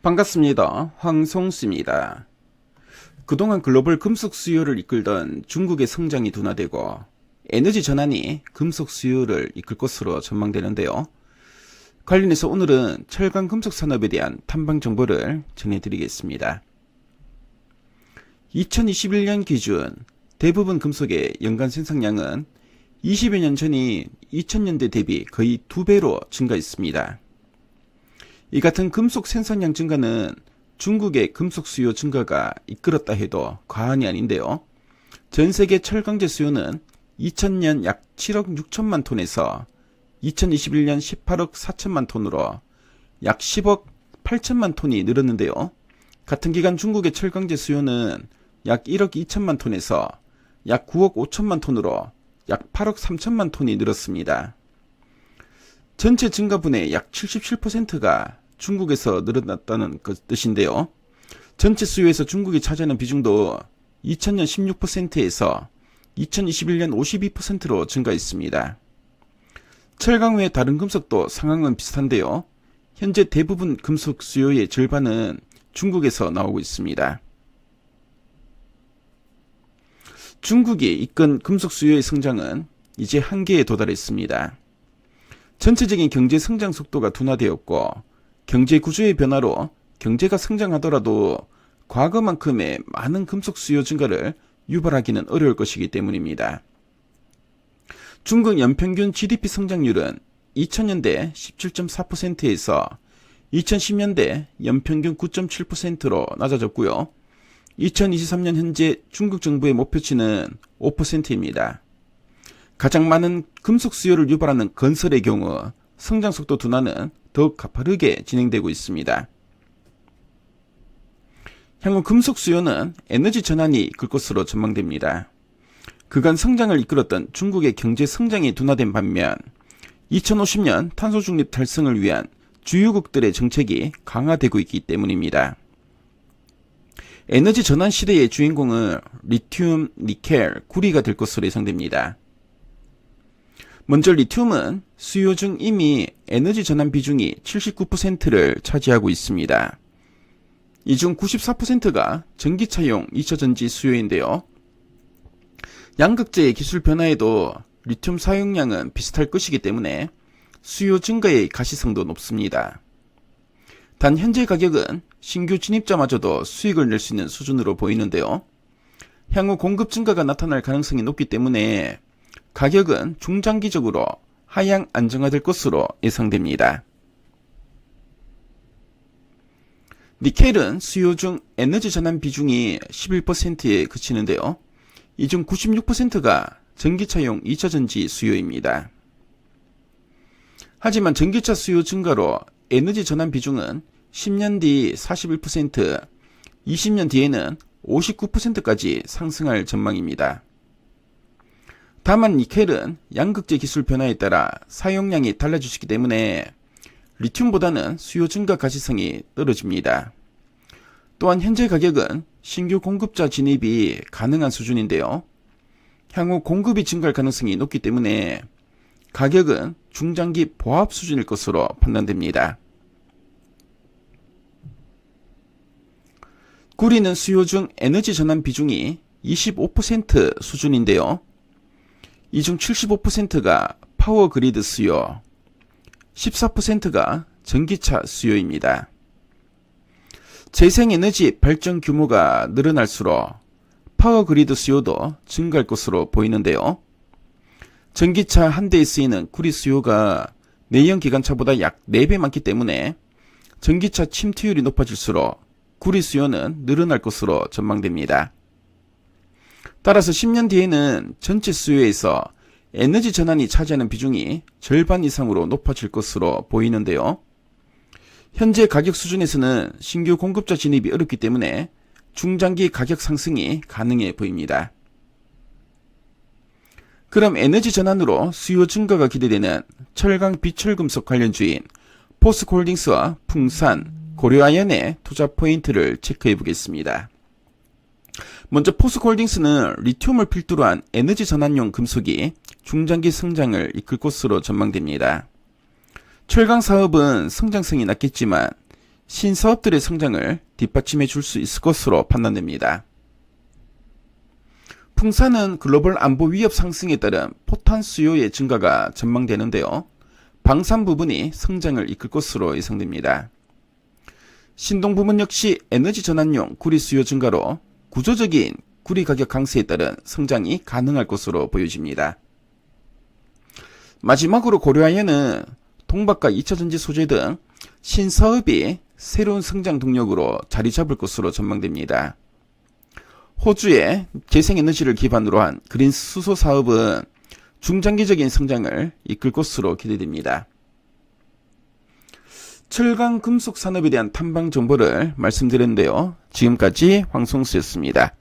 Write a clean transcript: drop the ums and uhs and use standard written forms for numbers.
반갑습니다. 황송수입니다. 그동안 글로벌 금속 수요를 이끌던 중국의 성장이 둔화되고 에너지 전환이 금속 수요를 이끌 것으로 전망되는데요. 관련해서 오늘은 철강 금속 산업에 대한 탐방 정보를 전해드리겠습니다. 2021년 기준 대부분 금속의 연간 생산량은 20여 년 전인 2000년대 대비 거의 2배로 증가했습니다. 이 같은 금속 생산량 증가는 중국의 금속 수요 증가가 이끌었다 해도 과언이 아닌데요. 전 세계 철강제 수요는 2000년 약 7억 6천만 톤에서 2021년 18억 4천만 톤으로 약 10억 8천만 톤이 늘었는데요. 같은 기간 중국의 철강제 수요는 약 1억 2천만 톤에서 약 9억 5천만 톤으로 약 8억 3천만 톤이 늘었습니다. 전체 증가분의 약 77%가 중국에서 늘어났다는 뜻인데요. 전체 수요에서 중국이 차지하는 비중도 2000년 16%에서 2021년 52%로 증가했습니다. 철강 외 다른 금속도 상황은 비슷한데요. 현재 대부분 금속 수요의 절반은 중국에서 나오고 있습니다. 중국이 이끈 금속 수요의 성장은 이제 한계에 도달했습니다. 전체적인 경제 성장 속도가 둔화되었고 경제 구조의 변화로 경제가 성장하더라도 과거만큼의 많은 금속 수요 증가를 유발하기는 어려울 것이기 때문입니다. 중국 연평균 GDP 성장률은 2000년대 17.4%에서 2010년대 연평균 9.7%로 낮아졌고요. 2023년 현재 중국 정부의 목표치는 5%입니다. 가장 많은 금속 수요를 유발하는 건설의 경우 성장 속도 둔화는 더욱 가파르게 진행되고 있습니다. 향후 금속 수요는 에너지 전환이 이끌 것으로 전망됩니다. 그간 성장을 이끌었던 중국의 경제 성장이 둔화된 반면 2050년 탄소 중립 달성을 위한 주요국들의 정책이 강화되고 있기 때문입니다. 에너지 전환 시대의 주인공은 리튬, 니켈, 구리가 될 것으로 예상됩니다. 먼저 리튬은 수요 중 이미 에너지 전환 비중이 79%를 차지하고 있습니다. 이 중 94%가 전기차용 2차전지 수요인데요. 양극재의 기술 변화에도 리튬 사용량은 비슷할 것이기 때문에 수요 증가의 가시성도 높습니다. 단 현재 가격은 신규 진입자마저도 수익을 낼 수 있는 수준으로 보이는데요. 향후 공급 증가가 나타날 가능성이 높기 때문에 가격은 중장기적으로 하향 안정화될 것으로 예상됩니다. 니켈은 수요 중 에너지 전환 비중이 11%에 그치는데요. 이 중 96%가 전기차용 2차전지 수요입니다. 하지만 전기차 수요 증가로 에너지 전환 비중은 10년 뒤 41%, 20년 뒤에는 59%까지 상승할 전망입니다. 다만 니켈은 양극재 기술 변화에 따라 사용량이 달라지기 때문에 리튬보다는 수요 증가 가시성이 떨어집니다. 또한 현재 가격은 신규 공급자 진입이 가능한 수준인데요. 향후 공급이 증가할 가능성이 높기 때문에 가격은 중장기 보합 수준일 것으로 판단됩니다. 구리는 수요 중 에너지 전환 비중이 25% 수준인데요. 이 중 75%가 파워 그리드 수요, 14%가 전기차 수요입니다. 재생에너지 발전 규모가 늘어날수록 파워 그리드 수요도 증가할 것으로 보이는데요. 전기차 한 대에 쓰이는 구리 수요가 내연 기관차보다 약 4배 많기 때문에 전기차 침투율이 높아질수록 구리 수요는 늘어날 것으로 전망됩니다. 따라서 10년 뒤에는 전체 수요에서 에너지 전환이 차지하는 비중이 절반 이상으로 높아질 것으로 보이는데요. 현재 가격 수준에서는 신규 공급자 진입이 어렵기 때문에 중장기 가격 상승이 가능해 보입니다. 그럼 에너지 전환으로 수요 증가가 기대되는 철강 비철금속 관련주인 포스코홀딩스와 풍산, 고려아연의 투자 포인트를 체크해 보겠습니다. 먼저 포스코홀딩스는 리튬을 필두로 한 에너지 전환용 금속이 중장기 성장을 이끌 것으로 전망됩니다. 철강 사업은 성장성이 낮겠지만 신사업들의 성장을 뒷받침해 줄 수 있을 것으로 판단됩니다. 풍사는 글로벌 안보 위협 상승에 따른 포탄 수요의 증가가 전망되는데요. 방산 부분이 성장을 이끌 것으로 예상됩니다. 신동 부문 역시 에너지 전환용 구리 수요 증가로 구조적인 구리 가격 강세에 따른 성장이 가능할 것으로 보여집니다. 마지막으로 고려하여는 동박과 2차전지 소재 등 신사업이 새로운 성장 동력으로 자리 잡을 것으로 전망됩니다. 호주의 재생에너지를 기반으로 한 그린 수소 사업은 중장기적인 성장을 이끌 것으로 기대됩니다. 철강 금속 산업에 대한 탐방 정보를 말씀드렸는데요. 지금까지 황성수였습니다.